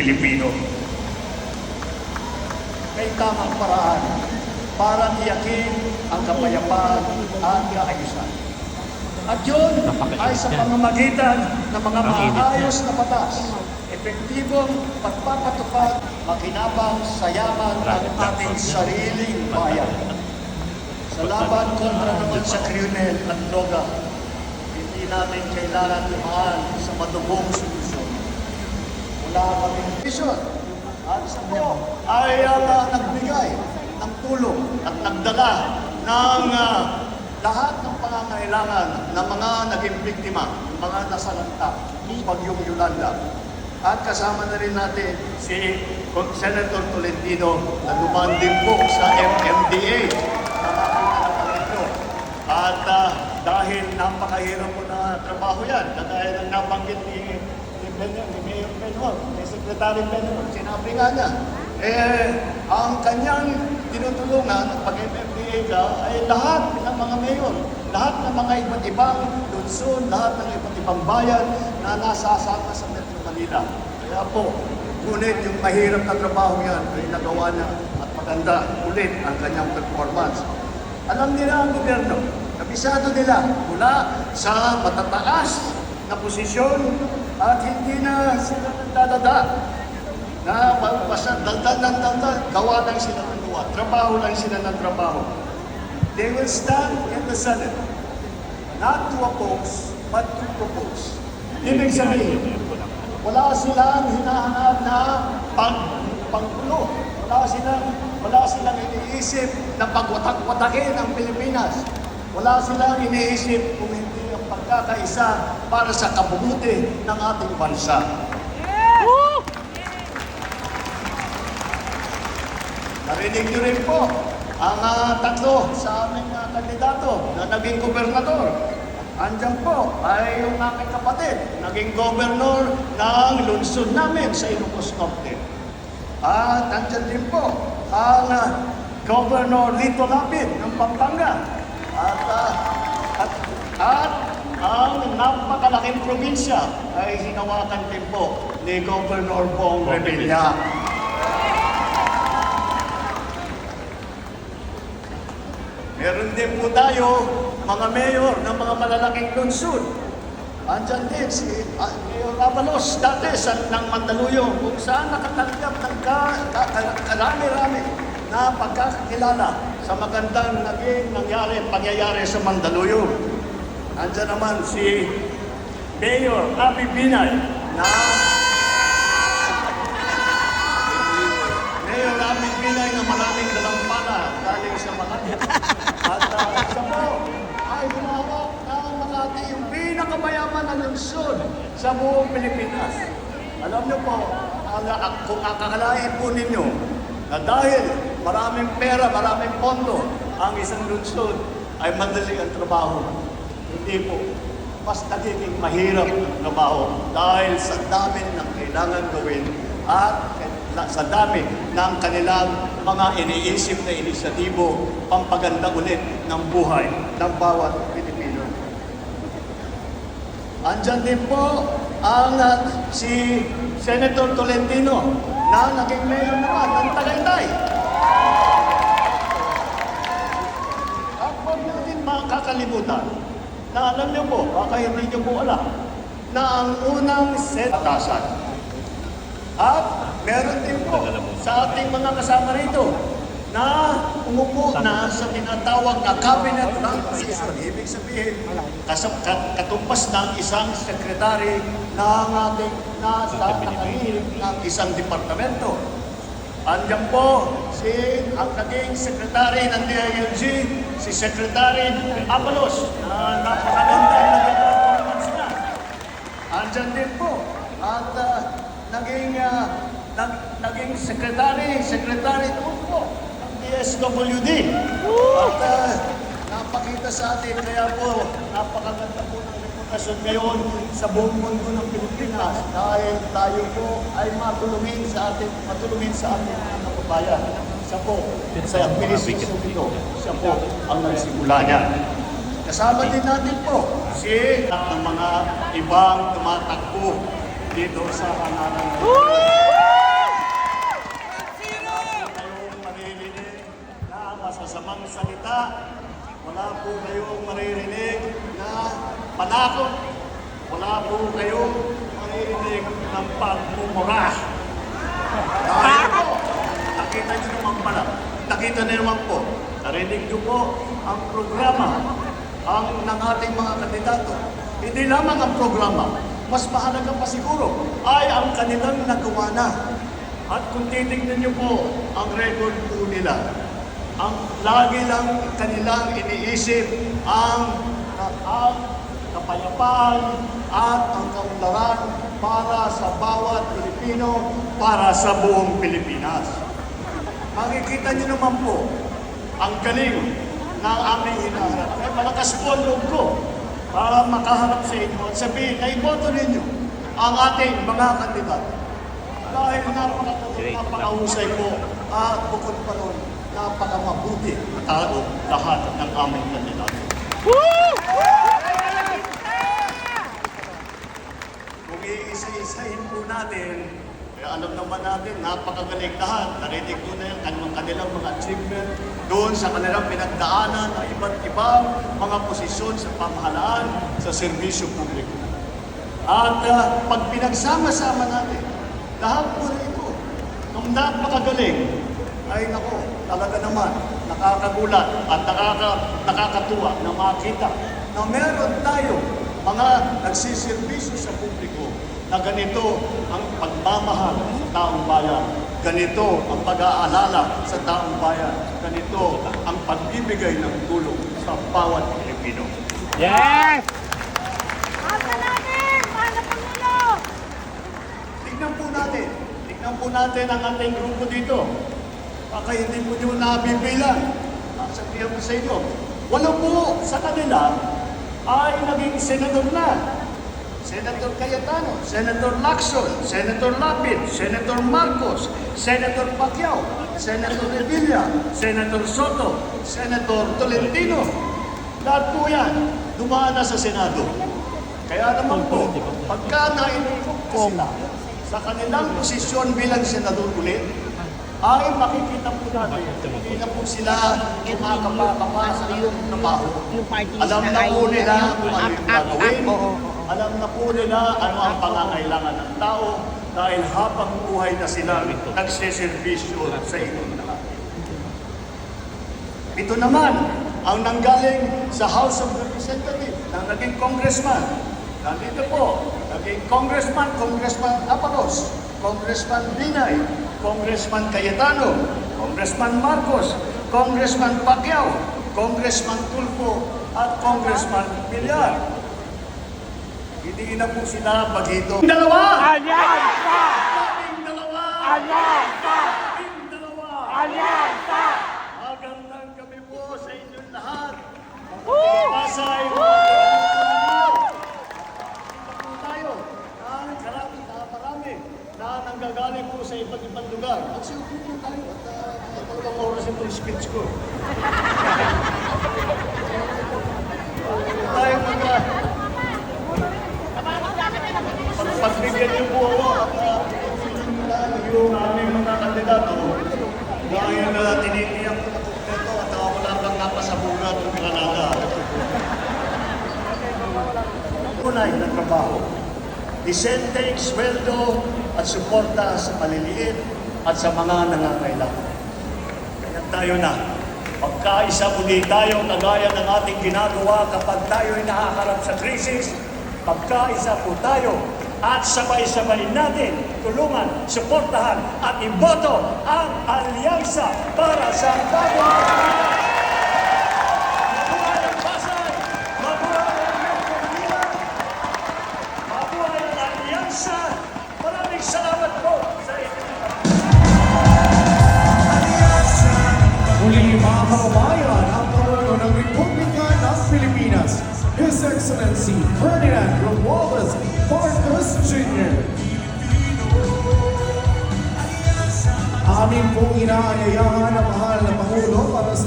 Pilipino. May tamang paraan para tiyakin ang kapayapaan at kaayusan. At yun ay sa pamamagitan ng mga maayos na batas, epektibong pagpapatupad, makinabang sa yaman ng ating sariling bayan. Sa laban kontra naman sa krimen at droga, hindi namin kailangan dumaan sa madugong solusyon. Wala kaming vision. At isa po ay nagbigay ng tulong at nagdala ng lahat ng pangangailangan ng mga naging biktima, mga nasalanta ng Bagyong Yolanda. At kasama na rin natin si Senator Tolentino na dumaan din po sa MMDA na nakita ito. At dahil napakahirap po na trabaho yan, kagaya ng nabanggit ni Mayor Benhor, ni Secretary Benhor, sinabi nga niya, ang kanyang tinutulungan pag MMDA ka ay lahat ng mga mayor, lahat ng mga iba't ibang lungsod, lahat ng iba't ibang bayan na nasasama sa Metro Manila. Kaya po, ngunit yung mahirap na trabaho yan ay nagawa niya at maganda ulit ang kanyang performance. Alam nila ang gobyerno, kabisado nila mula sa matataas na posisyon at hindi na sila nagdadada na basta daldal ng daldal, gawa lang sila ng gawa, trabaho lang sila ng trabaho. They will stand in the Senate, not to oppose, but to propose. Ibig sabihin, wala silang hinahanap na panggulo. Wala silang iniisip na pagwatak-watakin ang Pilipinas. Wala silang iniisip kung hindi ang pagkakaisa para sa kabubuti ng ating bansa. Narinig niyo rin po ang tatlo sa aming kandidato na naging gobernador. Andiyan po ay yung aming kapatid, naging gobernador ng lungsod namin sa Ilocos Norte. At andyan din po ang Governor Lito Lapid ng Pampanga. At ang napakalaking probinsya ay hinawakan din po ni Governor Bong Revilla. Meron din po tayo mga mayor ng mga malalaking lungsod. Andyan din si Mayor Avalos dati ng Mandaluyong kung saan nakatanggap ng karami-rami na pagkakakilala sa magandang pangyayari sa Mandaluyong. Andyan naman si Mayor Abby Binay na Mayor Abby Binay na maraming dalampana galing sa Makati. At isa po ay humawak ng Makati, yung pinakabayaman na lungsod sa buong Pilipinas. Alam niyo po, kung akakalain po ninyo na dahil maraming pera, maraming pondo, ang isang lungsod ay madali ang trabaho. Hindi po. Mas nagiging mahirap ang trabaho dahil sa dami ng kailangan gawin at sa dami ng kanilang mga iniisip na inisyatibo pampaganda ulit ng buhay ng bawat Pilipino. Andyan din po ang si Senator Tolentino na naging mayor naman ng Tagaytay. At huwag natin makakalimutan na alam niyo po, baka hindi niyo po alam, na ang unang atasan. At meron din po sa ating mga kasama rito na umupo na sa tinatawag na cabinet rank position. Ibig sabihin, katumbas ng isang sekretary ng ating nasa nakahilip ng isang departamento. Andiyan po ang naging sekretary ng DILG, si Secretary Avalos, na napakaganda na naging performance niya. Andiyan din po at naging secretary po ng DSWD. At napakita sa atin, kaya po napakaganda po ng reputasyon ngayon sa buong mundo ng Pilipinas dahil tayo po ay matulungin sa ating mga kababayan. Siya po, sa administrasyon ito, siya po ang nagsimula niya. Kasama din natin po si ng mga ibang tumatakbo dito sa hanalan. Dahil po, nakita niyo naman pala, nakita niyo naman po, narinig niyo po ang programa ng ating mga kandidato. Hindi lamang ang programa, mas mahalaga pa siguro ay ang kanilang nagawa na. At kung titignan niyo po ang record po nila, ang lagi lang kanilang iniisip ang kapayapaan at ang kaunlaran para sa bawat Pilipino, para sa buong Pilipinas. Makikita niyo naman po ang galing ng aming hinaharap. Kaya malakas po ang loob ko para makaharap sa inyo at sabihin na iboto ninyo ang ating mga kandidato. Dahil napakahusay po at bukod pa ron, napakamabuti na tao lahat ng aming kandidato. Kung iisa-isahin po natin, kaya alam naman natin, napakagaling lahat. Narinig ko na yan, kanilang mga achievement doon sa kanilang pinagdaanan ng iba't ibang mga posisyon sa pamahalaan, sa serbisyo publiko. At pag pinagsama-sama natin, lahat po na ito, nung napakagaling, ay nako, talaga naman, nakakagulat at nakakatuwa na makita na meron tayo mga nagsiservisyo sa publiko na ganito ang pagmamahal sa taong bayan, ganito ang pag-aalala sa taong bayan, ganito ang pagbibigay ng tulong sa bawat Pilipino. Yes! Tignan po natin ang ating grupo dito. Baka hindi po nyo nabibilang. Sabihan ko sa inyo, walo po sa kanila ay naging senador na. Senator Cayetano, Senator Lacson, Senator Lapid, Senator Marcos, Senator Pacquiao, Senator Revilla, Senator Soto, Senator Tolentino. Lahat po yan, dumaan na sa Senado. Kaya naman po, pagka nainukok ko sila sa kanilang posisyon bilang senador ulit, ay makikita po natin, hindi na po sila kumakapa sa iyong trabaho. Alam na po nila kung ano yung gagawin. Alam na po nila ano ang pangangailangan ng tao dahil habang buhay na sila nagsiservisyo sa inyong lahat. Ito naman ang nanggaling sa House of Representatives na naging congressman. Nandito po, naging congressman, Congressman Apalos, Congressman Binay, Congressman Cayetano, Congressman Marcos, Congressman Pacquiao, Congressman Tulfo, at Congressman Villar. Hindi na po sila bagito. Dalawa! Alyansa! Dalawa! Alyansa! Dalawa! Alyansa! Magandang gabi po sa inyong lahat. Woo! Pasay! Tayo, marami na nanggagaling po sa iba't ibang lugar. At siya po tayo at talagang oras itong speech ko. Tayo pagbigyan niyo po ako at yung aming mga kandidato dahil tinitiyak ko na kompleto at wala kang napasabugan o Granada. Tunay na trabaho. Disenteng sweldo at suporta sa maliliit at sa mga nangangailangan. Kaya tayo na. Pagkaisa muli tayo kagaya ng ating ginagawa kapag tayo'y nakaharap sa krisis, pagkaisa po tayo at sabay-sabay natin tulungan, suportahan at iboto ang alyansa para sa bagong Pilipinas. Mabuhay ang Pasay! Mabuhay ang Metro Manila! Mabuhay ang alyansa! Maraming salamat po sa inyo. Muli mga kababayan, ang Pangulo ng Republika ng Pilipinas, His Excellency Ferdinand Romualdez Marcos Jr. Amin pong inaayayahan ang mahal na Pangulo para sa